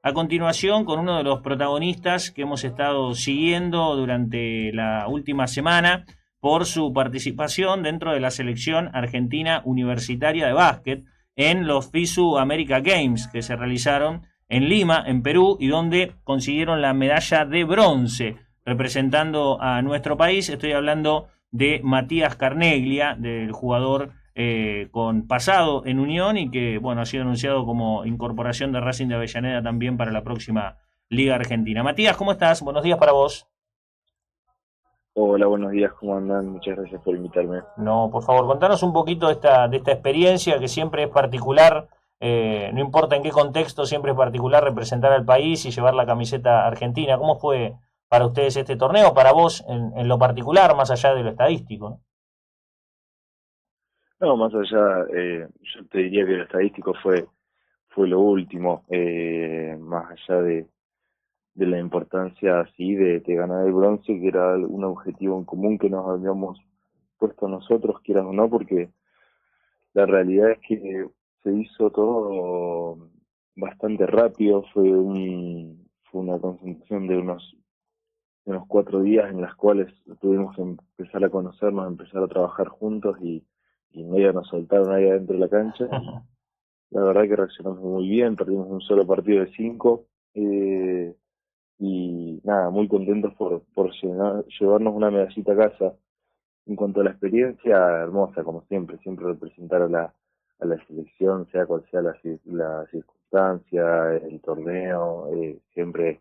a continuación con uno de los protagonistas que hemos estado siguiendo durante la última semana por su participación dentro de la selección argentina universitaria de básquet en los FISU America Games que se realizaron en Lima, en Perú, y donde consiguieron la medalla de bronce representando a nuestro país. Estoy hablando de Matías Carneglia, del jugador con pasado en Unión y que bueno ha sido anunciado como incorporación de Racing de Avellaneda también para la próxima Liga Argentina. Matías, ¿cómo estás? Buenos días para vos. Hola, buenos días, ¿cómo andan? Muchas gracias por invitarme. No, por favor, contanos un poquito de esta experiencia que siempre es particular, no importa en qué contexto, siempre es particular representar al país y llevar la camiseta argentina. ¿Cómo fue para ustedes este torneo, para vos en lo particular, más allá de lo estadístico, ¿no? No, más allá, yo te diría que lo estadístico fue lo último, más allá de la importancia así de ganar el bronce, que era un objetivo en común que nos habíamos puesto nosotros, quieras o no, porque la realidad es que se hizo todo bastante rápido, fue una concentración de unos 4 días en las cuales tuvimos que empezar a conocernos, empezar a trabajar juntos y medio nos soltaron ahí adentro de la cancha y la verdad que reaccionamos muy bien, perdimos un solo partido de 5 eh, y nada, muy contentos por llevarnos una medallita a casa. En cuanto a la experiencia, hermosa como siempre, siempre representar a la selección, sea cual sea la circunstancia, el torneo, siempre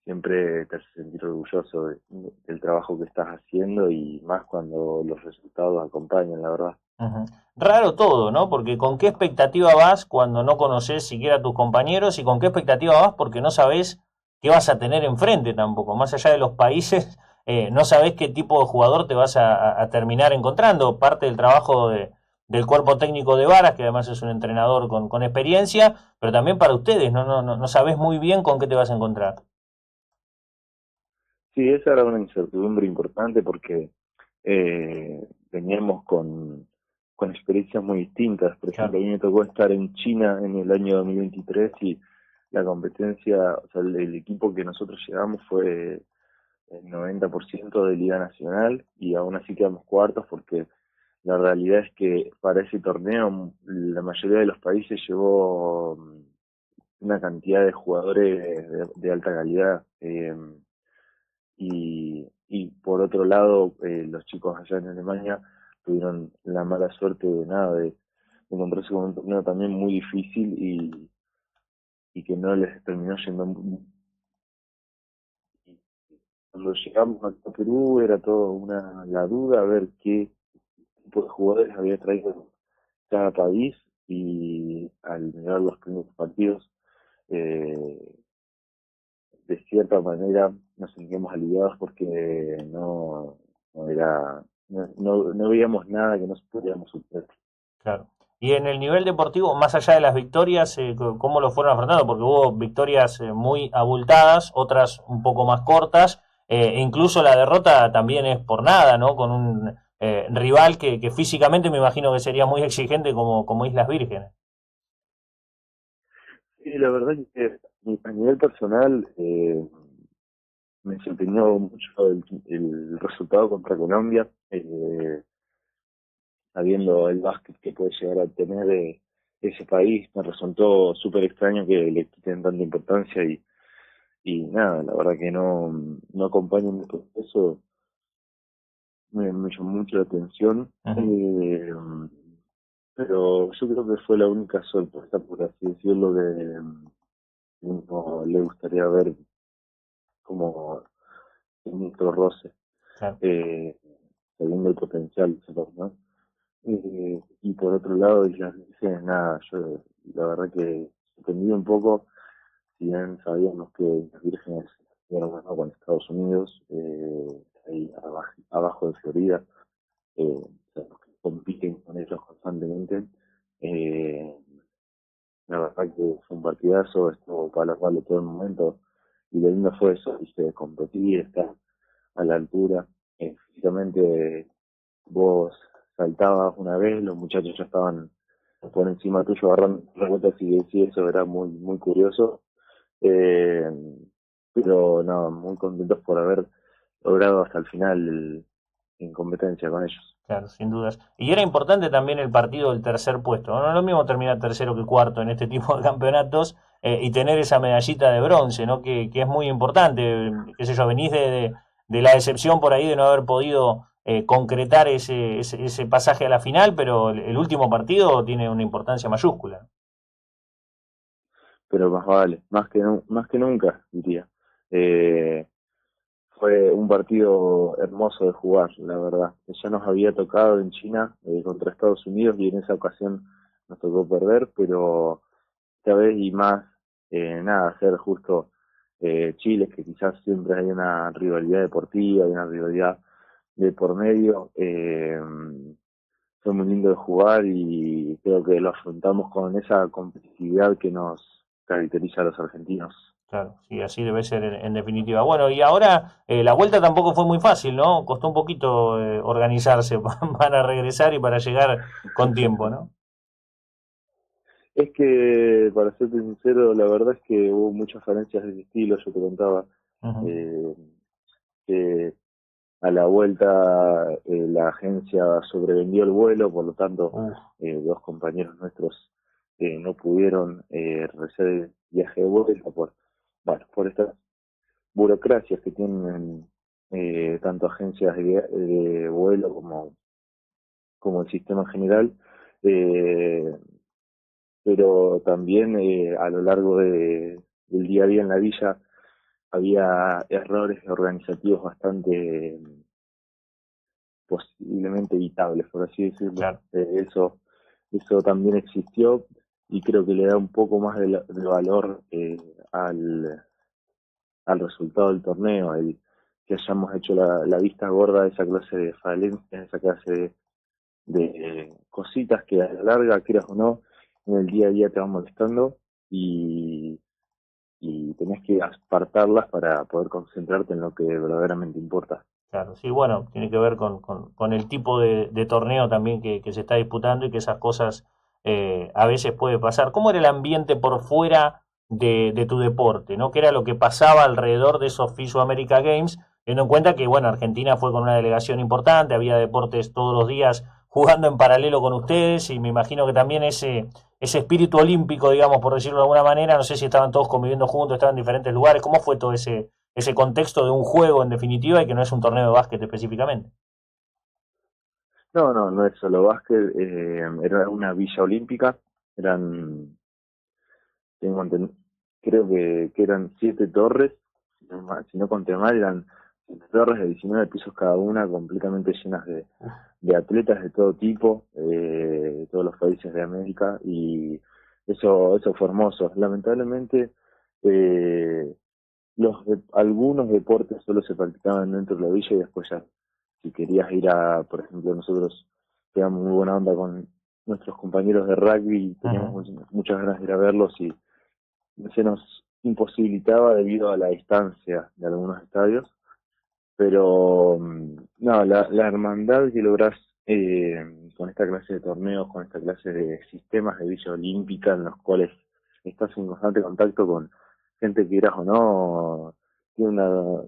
te hace sentir orgulloso del trabajo que estás haciendo y más cuando los resultados acompañan, la verdad. Ujú. Raro todo, ¿no? Porque con qué expectativa vas cuando no conoces siquiera a tus compañeros y con qué expectativa vas porque no sabes qué vas a tener enfrente tampoco. Más allá de los países, no sabes qué tipo de jugador te vas a terminar encontrando. Parte del trabajo del cuerpo técnico de Varas, que además es un entrenador con experiencia, pero también para ustedes, no sabes muy bien con qué te vas a encontrar. Sí, esa era una incertidumbre importante porque veníamos con experiencias muy distintas. Por ejemplo, a Claro. mí me tocó estar en China en el año 2023 y la competencia, o sea, el equipo que nosotros llegamos fue el 90% de Liga Nacional y aún así quedamos cuartos porque la realidad es que para ese torneo la mayoría de los países llevó una cantidad de jugadores de alta calidad. Y por otro lado, los chicos allá en Alemania tuvieron la mala suerte de nada, de encontrarse con un torneo también muy difícil y que no les terminó yendo muy. Cuando llegamos a Perú era todo la duda a ver qué tipo de jugadores había traído cada país y al mirar los primeros partidos, eh, de cierta manera nos sentíamos aliviados porque no era, no veíamos nada que nos pudiéramos superar. Claro. Y en el nivel deportivo, más allá de las victorias, ¿cómo lo fueron afrontando? Porque hubo victorias muy abultadas, otras un poco más cortas, e incluso la derrota también es por nada, ¿no? Con un rival que físicamente me imagino que sería muy exigente como Islas Vírgenes. Y la verdad es que a nivel personal me desempeñó mucho el resultado contra Colombia, sabiendo el básquet que puede llegar a tener ese país, me resultó súper extraño que le quiten tanta importancia y nada, la verdad que no acompaño mi proceso, me llamó mucho la atención, Ujú. pero yo creo que fue la única sorpresa, por así decirlo, que uno le gustaría ver como en otro roce, Claro. eh, sabiendo el potencial, ¿no? Y por otro lado, Islas Vírgenes, nada, yo la verdad que sorprendí un poco, si bien sabíamos que Islas Vírgenes era bueno con Estados Unidos, ahí abajo de Florida, o sea, los que compiten con ellos constantemente. Eh, la verdad que fue un partidazo, estuvo para jugarlo todo el momento, y lo lindo fue eso, ¿viste? Competir, estar a la altura. Físicamente vos saltabas una vez, los muchachos ya estaban por encima tuyo agarrando revueltas y sí, eso era muy, muy curioso. Eh, pero no, muy contentos por haber logrado hasta el final en competencia con ellos. Claro, sin dudas. Y era importante también el partido del tercer puesto. No es lo mismo terminar tercero que cuarto en este tipo de campeonatos y tener esa medallita de bronce, ¿no? Que es muy importante. Qué sé yo, venís de la decepción por ahí de no haber podido concretar ese pasaje a la final, pero el último partido tiene una importancia mayúscula. Pero más vale, más que nunca, diría. Eh, Fue un partido hermoso de jugar, la verdad. Ya nos había tocado en China contra Estados Unidos y en esa ocasión nos tocó perder, pero esta vez y más, nada, ser justo Chile, que quizás siempre hay una rivalidad deportiva, hay una rivalidad de por medio. Fue muy lindo de jugar y creo que lo afrontamos con esa competitividad que nos caracteriza a los argentinos. Claro, sí, así debe ser en definitiva. Bueno, y ahora la vuelta tampoco fue muy fácil, ¿no? Costó un poquito organizarse para regresar y para llegar con tiempo, ¿no? Es que, para serte sincero, la verdad es que hubo muchas falencias de estilo. Yo te contaba Ujú. eh, que a la vuelta la agencia sobrevendió el vuelo, por lo tanto, Uf, dos compañeros nuestros no pudieron realizar el viaje de vuelta bueno, por estas burocracias que tienen tanto agencias de vuelo como el sistema en general. Eh, pero también a lo largo del día a día en la villa había errores organizativos bastante posiblemente evitables, por así decirlo. claro. Eso también existió y creo que le da un poco más de valor al resultado del torneo, el que hayamos hecho la vista gorda de esa clase de falencias, esa clase de cositas que a la larga, quieras o no, en el día a día te van molestando y, y tenés que apartarlas para poder concentrarte en lo que verdaderamente importa. Claro, sí, bueno, tiene que ver con el tipo de torneo también que se está disputando y que esas cosas a veces puede pasar. ¿Cómo era el ambiente por fuera de tu deporte, ¿no? ¿Qué era lo que pasaba alrededor de esos FISU America Games? Teniendo en cuenta que, bueno, Argentina fue con una delegación importante, había deportes todos los días jugando en paralelo con ustedes y me imagino que también ese espíritu olímpico, digamos, por decirlo de alguna manera, no sé si estaban todos conviviendo juntos, estaban en diferentes lugares. ¿Cómo fue todo ese contexto de un juego en definitiva y que no es un torneo de básquet específicamente? No, no, no es solo básquet, era una villa olímpica, eran, tengo enten- creo que eran 7 torres, si no conté mal, eran 7 torres de 19 pisos cada una, completamente llenas de atletas de todo tipo, de todos los países de América, y eso fue hermoso. Lamentablemente, eh, algunos deportes solo se practicaban dentro de la villa y después ya, si querías ir a, por ejemplo, nosotros quedamos muy buena onda con nuestros compañeros de rugby y teníamos Ujú. muchas ganas de ir a verlos y se nos imposibilitaba debido a la distancia de algunos estadios, pero no, la hermandad que lográs con esta clase de torneos, con esta clase de sistemas de villa olímpica en los cuales estás en constante contacto con gente que quieras o no, tiene una,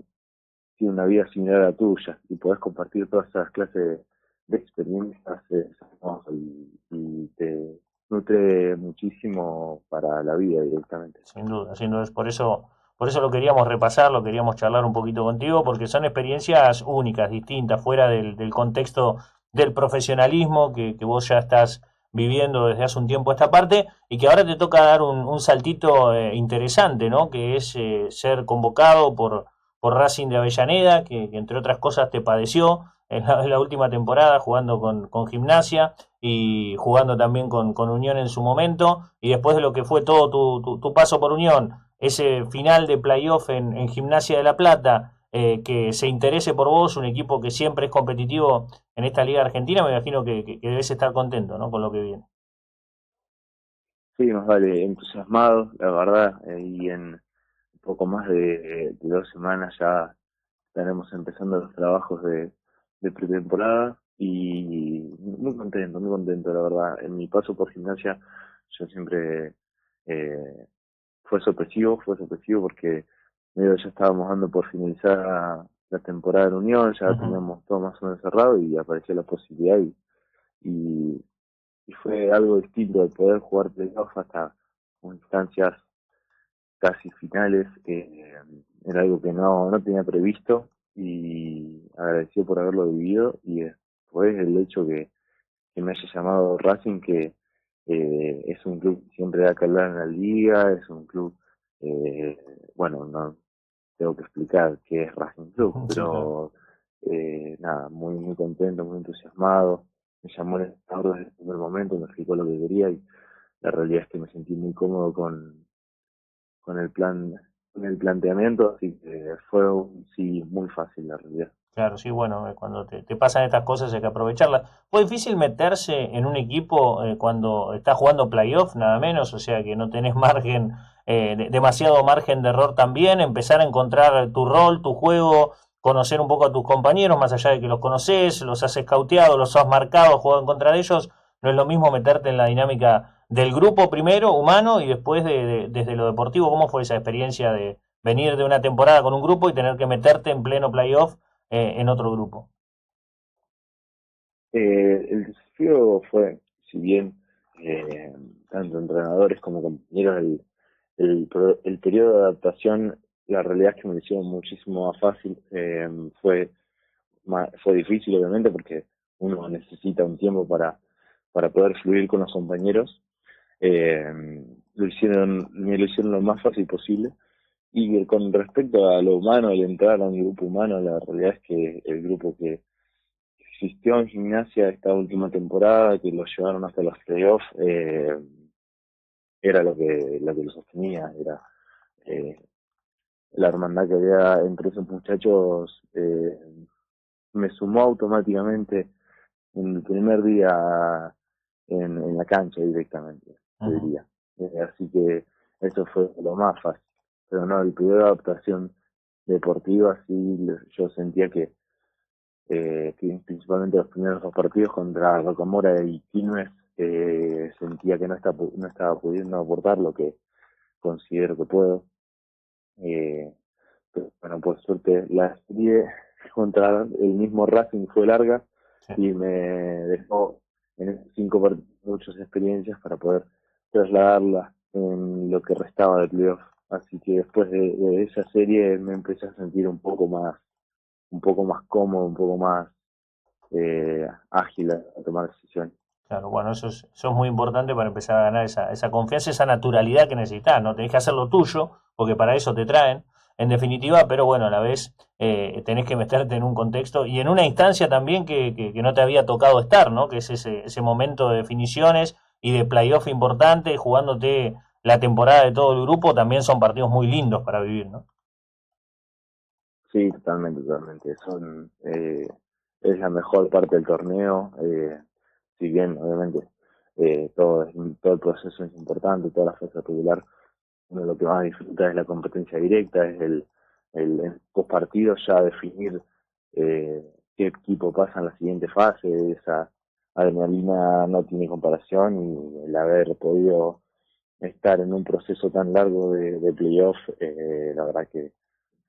tiene una vida similar a la tuya y podés compartir todas esas clases de experiencias es hermoso y te nutre muchísimo para la vida directamente. Sin duda, sin duda. Por eso lo queríamos repasar, lo queríamos charlar un poquito contigo, porque son experiencias únicas, distintas, fuera del contexto del profesionalismo que vos ya estás viviendo desde hace un tiempo esta parte y que ahora te toca dar un saltito interesante, ¿no? Que es ser convocado por Racing de Avellaneda, que entre otras cosas te padeció en la última temporada jugando con Gimnasia y jugando también con Unión en su momento, y después de lo que fue todo tu paso por Unión, ese final de playoff en Gimnasia de La Plata, que se interese por vos, un equipo que siempre es competitivo en esta Liga Argentina, me imagino que debes estar contento, ¿no? Con lo que viene. Sí, más vale, entusiasmado, la verdad, y en poco más de 2 semanas ya estaremos empezando los trabajos de pretemporada y muy contento, la verdad. En mi paso por Gimnasia, yo siempre fue sorpresivo porque medio ya estábamos dando por finalizar la temporada en Unión, ya teníamos todo más o menos cerrado y apareció la posibilidad y, y fue algo distinto de poder jugar playoff hasta instancias casi finales, era algo que no tenía previsto y agradecido por haberlo vivido y después el hecho que me haya llamado Racing, que es un club que siempre da que hablar en la liga, es un club, eh, bueno, no tengo que explicar qué es Racing Club, Sí, claro. pero nada, muy contento, muy entusiasmado, me llamó el entrenador desde el primer momento, me explicó lo que quería y la realidad es que me sentí muy cómodo con el plan, con el planteamiento, así que fue sí muy fácil la realidad. Claro, sí, bueno, cuando te pasan estas cosas hay que aprovecharlas. ¿Fue difícil meterse en un equipo cuando estás jugando playoff, nada menos? O sea, que no tenés margen, demasiado margen de error también, empezar a encontrar tu rol, tu juego, conocer un poco a tus compañeros, más allá de que los conoces, los has escauteado, los has marcado, jugado en contra de ellos. No es lo mismo meterte en la dinámica del grupo primero, humano, y después desde lo deportivo. ¿Cómo fue esa experiencia de venir de una temporada con un grupo y tener que meterte en pleno playoff en otro grupo? El desafío fue, si bien tanto entrenadores como compañeros, el periodo de adaptación, la realidad es que me lo hicieron muchísimo más fácil. Fue difícil, obviamente, porque uno necesita un tiempo para poder fluir con los compañeros. Me lo hicieron lo más fácil posible. Y con respecto a lo humano, el entrar a un grupo humano, la realidad es que el grupo que existió en Gimnasia esta última temporada, que lo llevaron hasta los playoffs, era lo que lo sostenía, era eh, la hermandad que había entre esos muchachos. Me sumó automáticamente en el primer día en la cancha directamente, te diría. Así que eso fue lo más fácil. Pero no, el periodo de adaptación deportiva sí yo sentía que principalmente los primeros dos partidos contra Rocamora y Quilmes sentía que no estaba pudiendo aportar lo que considero que puedo. Eh, pero bueno, por suerte la serie contra el mismo Racing fue larga Sí. y me dejó en esos 5 partidos muchas experiencias para poder trasladarla en lo que restaba de playoff. Así que después de esa serie me empecé a sentir un poco más cómodo, un poco más ágil a tomar decisiones. Claro, bueno, eso es muy importante para empezar a ganar esa confianza, esa naturalidad que necesitas, ¿no? Tenés que hacer lo tuyo, porque para eso te traen, en definitiva, pero bueno, a la vez tenés que meterte en un contexto y en una instancia también que no te había tocado estar, ¿no? Que es ese momento de definiciones y de playoff importante, jugándote la temporada de todo el grupo, también son partidos muy lindos para vivir, ¿no? Sí, totalmente, totalmente. Es la mejor parte del torneo, si bien obviamente todo el proceso es importante, toda la fase regular, uno lo que más disfruta es la competencia directa, es en pocos partidos ya definir eh, qué equipo pasa en la siguiente fase. Esa adrenalina no tiene comparación y el haber podido estar en un proceso tan largo de playoff, la verdad que es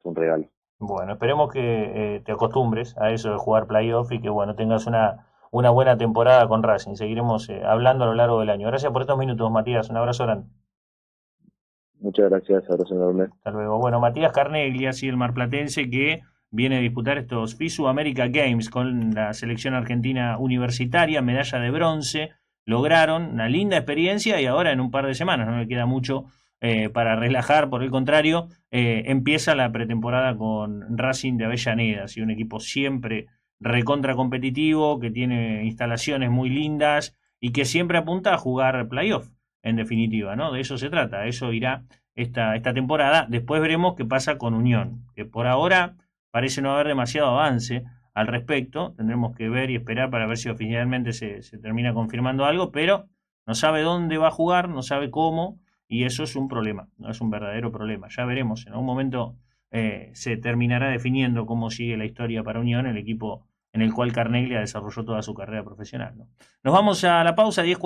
un regalo. Bueno, esperemos que te acostumbres a eso de jugar playoff y que bueno, tengas una buena temporada con Racing. Seguiremos hablando a lo largo del año. Gracias por estos minutos, Matías. Un abrazo grande. Muchas gracias, abrazo enorme. Hasta luego. Bueno, Matías Carneglia, así el marplatense, que viene a disputar estos FISU America Games con la selección argentina universitaria, medalla de bronce. Lograron una linda experiencia y ahora en un par de semanas, no le queda mucho para relajar, por el contrario, empieza la pretemporada con Racing de Avellaneda, ¿sí? Un equipo siempre recontra competitivo, que tiene instalaciones muy lindas y que siempre apunta a jugar playoff, en definitiva, ¿no? De eso se trata, eso irá esta temporada. Después veremos qué pasa con Unión, que por ahora parece no haber demasiado avance al respecto. Tendremos que ver y esperar para ver si oficialmente se termina confirmando algo, pero no sabe dónde va a jugar, no sabe cómo, y eso es un problema, no es un verdadero problema. Ya veremos, en algún momento se terminará definiendo cómo sigue la historia para Unión, el equipo en el cual Carneglia desarrolló toda su carrera profesional, ¿no? Nos vamos a la pausa, 10:40.